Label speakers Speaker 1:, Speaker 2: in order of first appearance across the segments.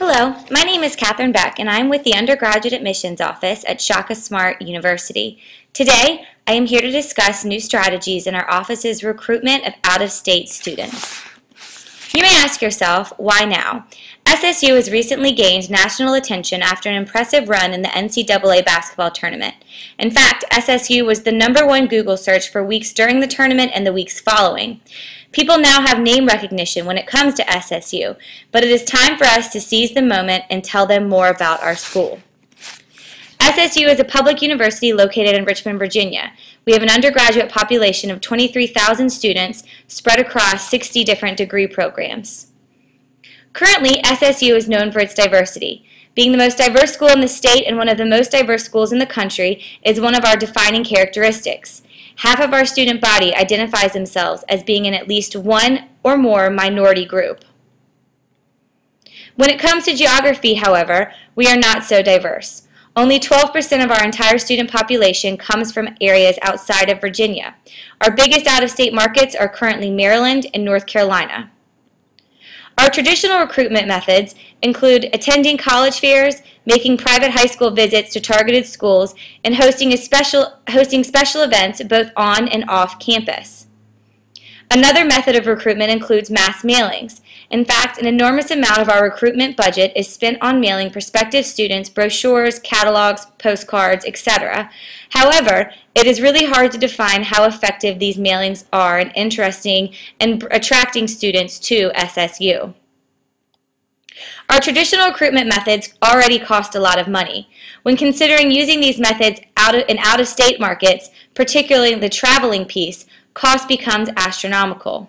Speaker 1: Hello, my name is Catherine Beck, and I'm with the Undergraduate Admissions Office at Shaka Smart University. Today, I am here to discuss new strategies in our office's recruitment of out-of-state students. You may ask yourself, why now? SSU has recently gained national attention after an impressive run in the NCAA basketball tournament. In fact, SSU was the #1 Google search for weeks during the tournament and the weeks following. People now have name recognition when it comes to SSU, but it is time for us to seize the moment and tell them more about our school. SSU is a public university located in Richmond, Virginia. We have an undergraduate population of 23,000 students spread across 60 different degree programs. Currently, SSU is known for its diversity. Being the most diverse school in the state and one of the most diverse schools in the country is one of our defining characteristics. Half of our student body identifies themselves as being in at least one or more minority group. When it comes to geography, however, we are not so diverse. Only 12% of our entire student population comes from areas outside of Virginia. Our biggest out-of-state markets are currently Maryland and North Carolina. Our traditional recruitment methods include attending college fairs, making private high school visits to targeted schools, and hosting special events both on and off campus. Another method of recruitment includes mass mailings. In fact, an enormous amount of our recruitment budget is spent on mailing prospective students brochures, catalogs, postcards, etc. However, it is really hard to define how effective these mailings are in interesting and attracting students to SSU. Our traditional recruitment methods already cost a lot of money. When considering using these methods in out-of-state markets, particularly the traveling piece, cost becomes astronomical.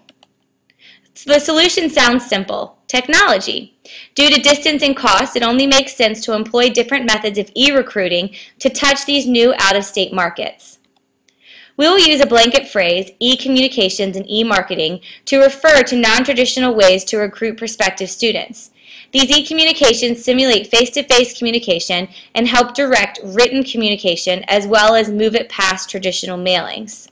Speaker 1: So the solution sounds simple: technology. Due to distance and cost, it only makes sense to employ different methods of e-recruiting to touch these new out-of-state markets. We will use a blanket phrase, e-communications and e-marketing, to refer to non-traditional ways to recruit prospective students. These e-communications simulate face-to-face communication and help direct written communication as well as move it past traditional mailings.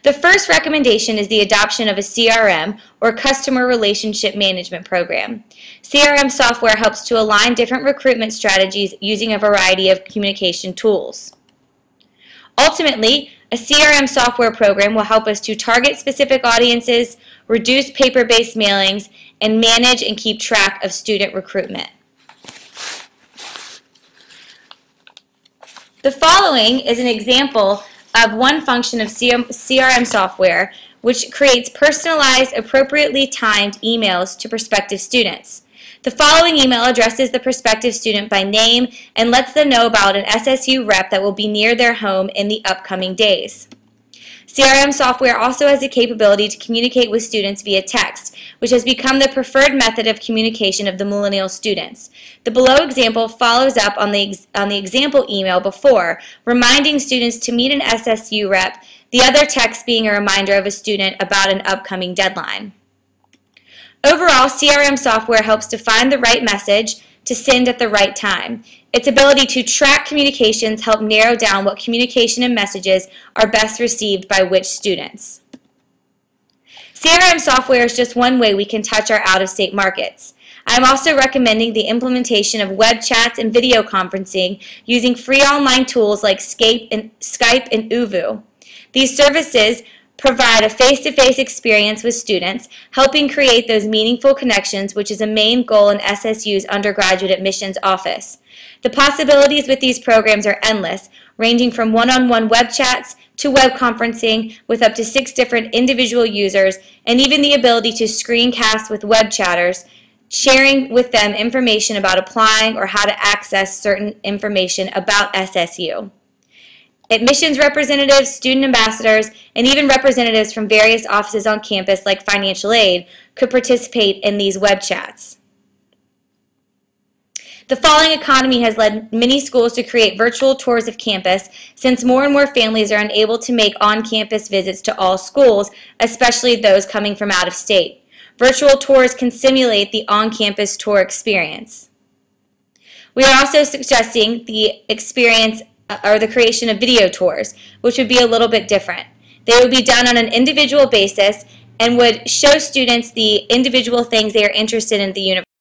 Speaker 1: The first recommendation is the adoption of a CRM, or Customer Relationship Management Program. CRM software helps to align different recruitment strategies using a variety of communication tools. Ultimately, a CRM software program will help us to target specific audiences, reduce paper-based mailings, and manage and keep track of student recruitment. The following is an example of one function of CRM software, which creates personalized, appropriately timed emails to prospective students. The following email addresses the prospective student by name and lets them know about an SSU rep that will be near their home in the upcoming days. CRM software also has the capability to communicate with students via text, which has become the preferred method of communication of the millennial students. The below example follows up on the example email before, reminding students to meet an SSU rep, the other text being a reminder of a student about an upcoming deadline. Overall, CRM software helps to find the right message to send at the right time. Its ability to track communications help narrow down what communication and messages are best received by which students. CRM software is just one way we can touch our out-of-state markets. I am also recommending the implementation of web chats and video conferencing using free online tools like Skype and Uvu. These services provide a face-to-face experience with students, helping create those meaningful connections, which is a main goal in SSU's undergraduate admissions office. The possibilities with these programs are endless, ranging from one-on-one web chats to web conferencing with up to 6 different individual users, and even the ability to screencast with web chatters, sharing with them information about applying or how to access certain information about SSU. Admissions representatives, student ambassadors, and even representatives from various offices on campus like financial aid could participate in these web chats. The falling economy has led many schools to create virtual tours of campus, since more and more families are unable to make on-campus visits to all schools, especially those coming from out of state. Virtual tours can simulate the on-campus tour experience. We are also suggesting the creation of video tours, which would be a little bit different. They would be done on an individual basis and would show students the individual things they are interested in at the university.